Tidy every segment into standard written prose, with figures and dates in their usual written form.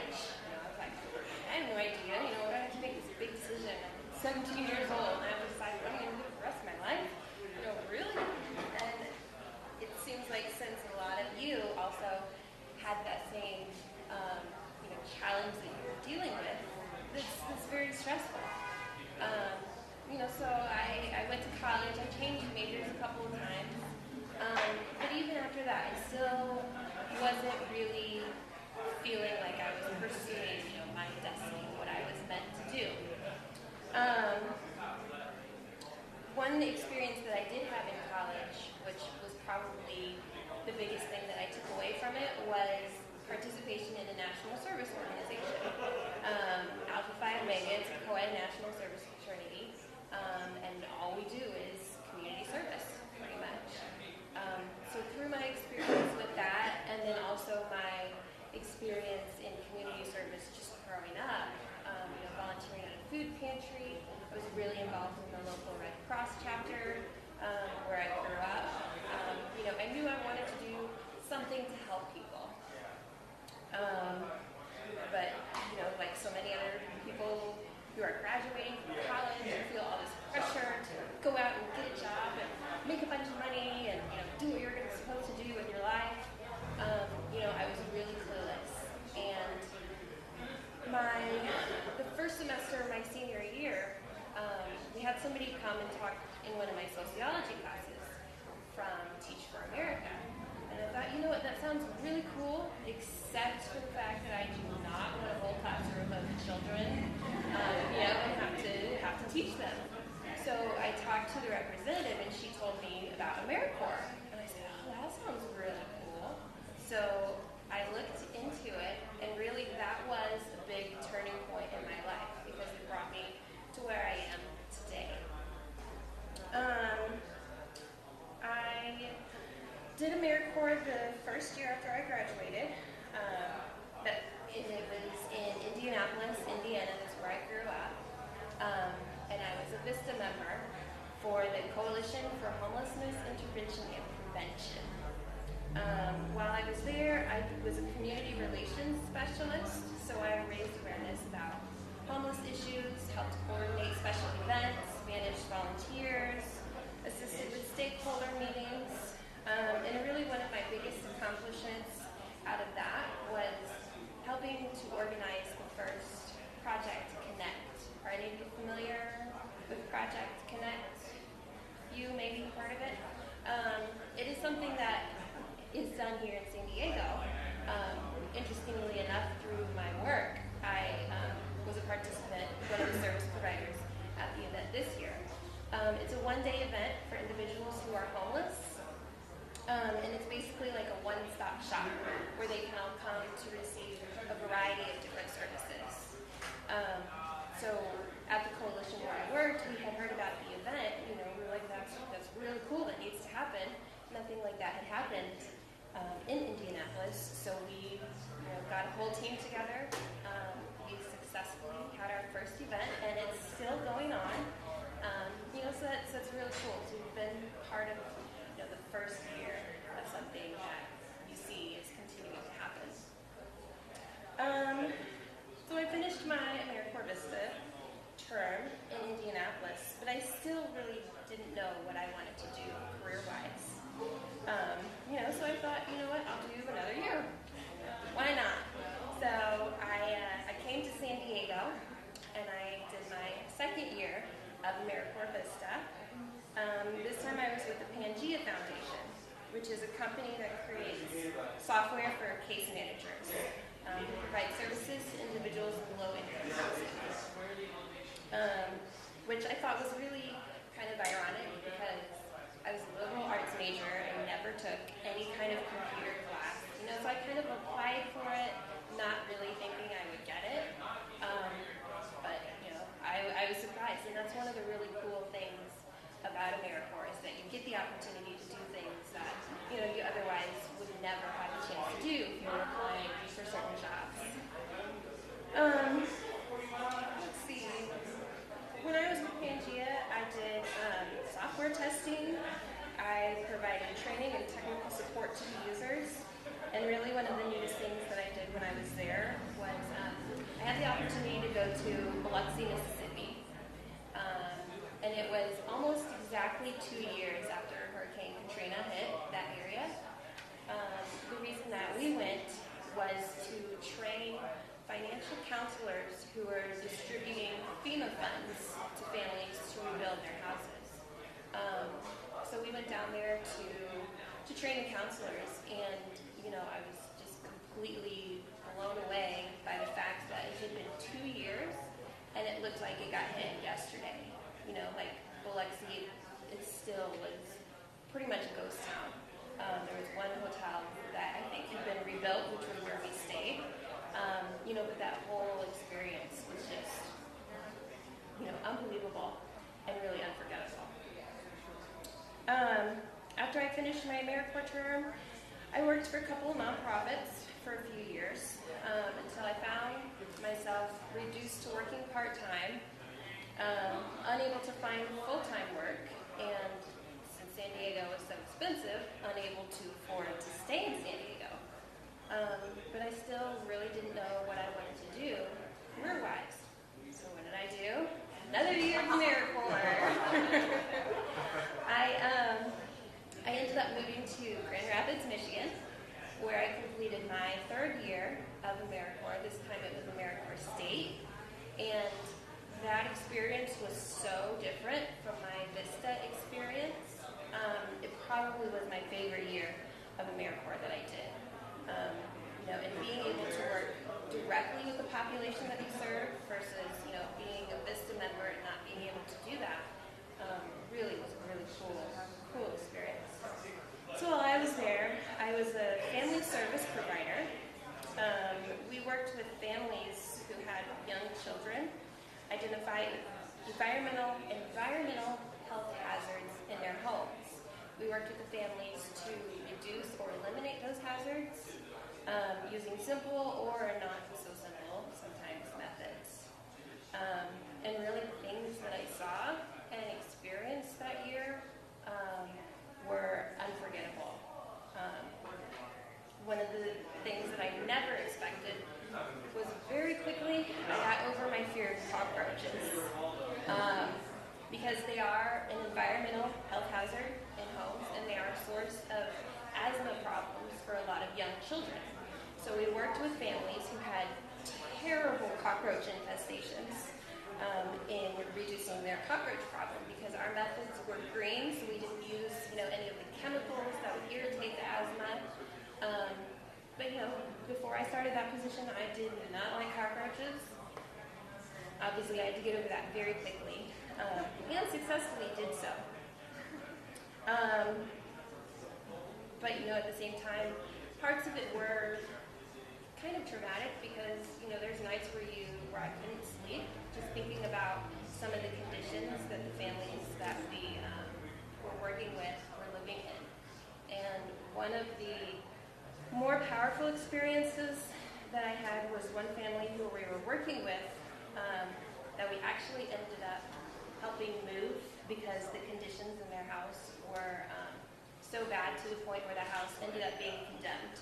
college, I was like, I have no idea, I have to make this big decision. I'm 17 years old, and I have to decide what I'm going to do for the rest of my life. Really? And it seems like since a lot of you also had that same, challenge that you were dealing with, it's very stressful. So I went to college. I changed majors a couple of times. But even after that, I still wasn't really feeling like I was pursuing, my destiny, what I was meant to do. One experience that I did have in college, which was probably the biggest thing that I took away from it, was participation in a national service organization. Alpha Phi Omega, it's a co-ed national service fraternity, and all we do is community service, pretty much. So through my experience with that, and then also my experience in community service just growing up, volunteering at a food pantry, I was really involved in the local Red Cross chapter where I grew up. I knew I wanted to do something to help people. But, like so many other people who are graduating from college and feel all this pressure to go out and get a job and make a bunch of money and, do what you're supposed to do in your life, I was really clueless. And the first semester of my senior year, we had somebody come and talk in one of my sociology classes from Teach for America. And I thought, what, that sounds really cool, except for the fact that I do not want a whole classroom of children, and have to teach them. So I talked to the representative, and she told me about AmeriCorps. And I said, oh, that sounds really cool. So I looked into it, and really that was a big turning point in my life because it brought me to where I am today. I did AmeriCorps the first year after I graduated. It was in Indianapolis, Indiana. That's where I grew up. And I was a VISTA member for the Coalition for Homelessness Intervention and Prevention. While I was there, I was a community relations specialist, so I raised awareness about homeless issues, helped coordinate special events, managed volunteers, assisted with stakeholder meetings, and really one of my biggest accomplishments out of that was helping to organize the first Project Connect. Are any of you familiar with Project Connect? You maybe heard of it? It is something that is done here in San Diego. Interestingly enough, through my work, I was a participant, one of the service providers at the event this year. It's a one-day event for individuals who are homeless, and it's basically like a one-stop shop where they can all come to receive a variety of different services. So at the coalition where I worked, we had heard about the event. We were like, that's really cool. That needs to happen. Nothing like that had happened in Indianapolis. So we got a whole team together. We successfully had our first event, and it's still going on. So that's really cool to have been part of the first year of something that you see is continuing to happen. So I finished my AmeriCorps Vista term in Indianapolis, but I still really didn't know what I wanted to do career-wise. So I thought, what, I'll do another year. Why not? So I came to San Diego, and I did my second year of AmeriCorps Vista. This time I was with the Pangea Foundation, which is a company that creates software for case managers who provide services to individuals in low-income housing, which I thought was really kind of ironic because I was a liberal arts major and never took any kind of computer class. So I kind of applied for it, not really thinking I would get it. But I was surprised, and that's one of the really cool things about AmeriCorps is that you get the opportunity to do things that you otherwise would never have a chance to do if you were applying for certain jobs. Let's see. When I was with Pangea, I did software testing. I provided training and technical support to the users. And really one of the neatest things that I did when I was there was to Biloxi, Mississippi. And it was almost exactly 2 years after Hurricane Katrina hit that area. The reason that we went was to train financial counselors who were distributing FEMA funds to families to rebuild their houses. So we went down there to train the counselors, and I was just completely blown away by the fact that it had been 2 years, and it looked like it got hit yesterday. Like Biloxi, it still was pretty much a ghost town. There was one hotel that I think had been rebuilt, which was where we stayed. But that whole experience was just, unbelievable and really unforgettable. After I finished my AmeriCorps term, I worked for a couple of nonprofits for a few years until I found myself reduced to working part-time, unable to find full-time work, and since San Diego was so expensive, unable to afford to stay in San Diego. But I still really didn't know what I wanted to do career-wise. So what did I do? Another year of AmeriCorps. I ended up moving to Grand Rapids, Michigan, where I completed my 3rd year of AmeriCorps. This time it was AmeriCorps State. And that experience was so different from my Vista experience. It probably was my favorite year of AmeriCorps that I did. And being able to work directly with the population that you serve versus, being a Vista member and not being able to do that really was a really cool experience. So while I was there, I was a family service provider. We worked with families who had young children, identified environmental health hazards in their homes. We worked with the families to reduce or eliminate those hazards using simple or not so simple, sometimes, methods. And really the things that I saw and experienced that year were unforgettable. One of the things that I never expected was very quickly I got over my fear of cockroaches. Because they are an environmental health hazard in homes, and they are a source of asthma problems for a lot of young children. So we worked with families who had terrible cockroach infestations in reducing their cockroach problem, because our methods were green, so we didn't use any of the chemicals that would irritate the asthma. But before I started that position, I did not like cockroaches. Obviously, I had to get over that very quickly, and successfully did so. But at the same time, parts of it were kind of traumatic because there's nights where I couldn't sleep just thinking about some of the conditions that the families that we were working with were living in. And one of the more powerful experiences that I had was one family who we were working with that we actually ended up helping move because the conditions in their house were so bad to the point where the house ended up being condemned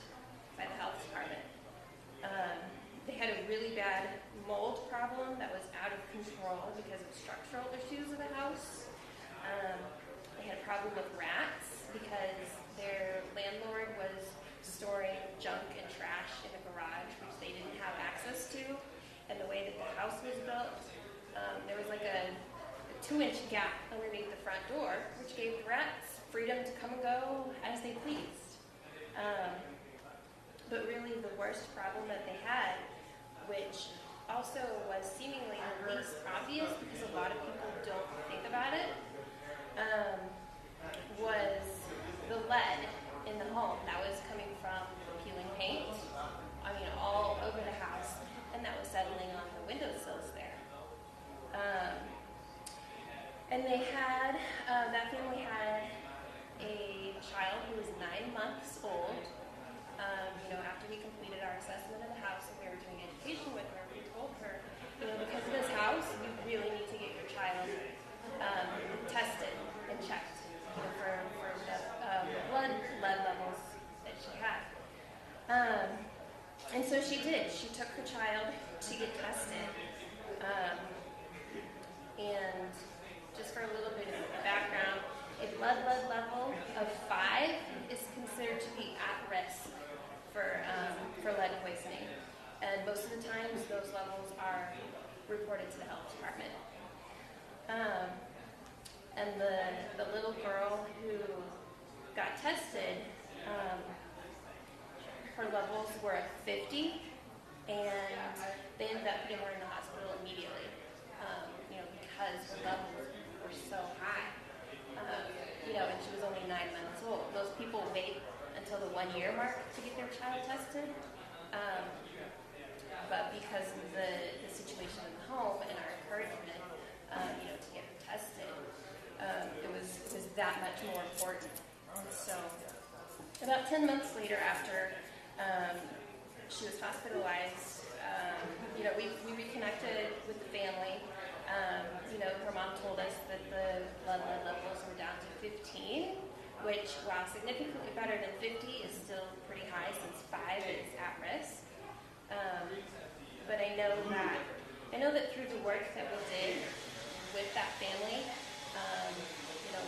by the health department. They had a really bad mold problem that was out of control because of structural issues in the house. They had a problem with rats because their landlord was storing junk and trash in a garage, which they didn't have access to. And the way that the house was built, there was like a 2-inch gap underneath the front door, which gave the rats freedom to come and go as they pleased. But really the worst problem that they had, which also was seemingly the least obvious because a lot of people don't think about it, was the lead in the home that was coming from peeling paint, all over the house, and that was settling on the windowsills there. And they had, that family had a child who was 9 months old. After we completed our assessment of the house and we were doing education with her, we told her, because of this house, you really need to get your child tested and checked for the blood lead levels that she had. And so she did. She took her child to get tested. Um, and just for a little bit of background, a blood level of 5 is considered to be at risk for lead poisoning. And most of the times, those levels are reported to the health department. And the little girl who got tested, her levels were at 50, and they ended up putting her in the hospital immediately, because her levels were so high. And she was only 9 months old. Most people wait until the 1 year mark to get their child tested. But because of the situation in the home and our encouragement, to get her tested, it was that much more important. So about 10 months later, after she was hospitalized, we reconnected with the family. Her mom told us that the blood levels were down to 15, which, while significantly better than 50, is still pretty high since 5 is at risk. But I know that through the work that we did with that family,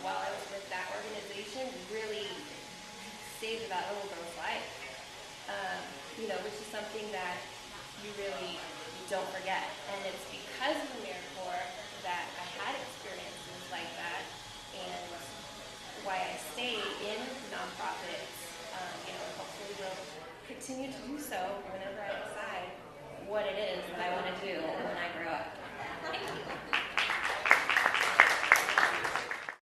while I was with that organization, we really saved that little girl's life. Which is something that you really don't forget. And it's because of AmeriCorps that I had experiences like that, and why I stay in nonprofits, and hopefully will continue to do so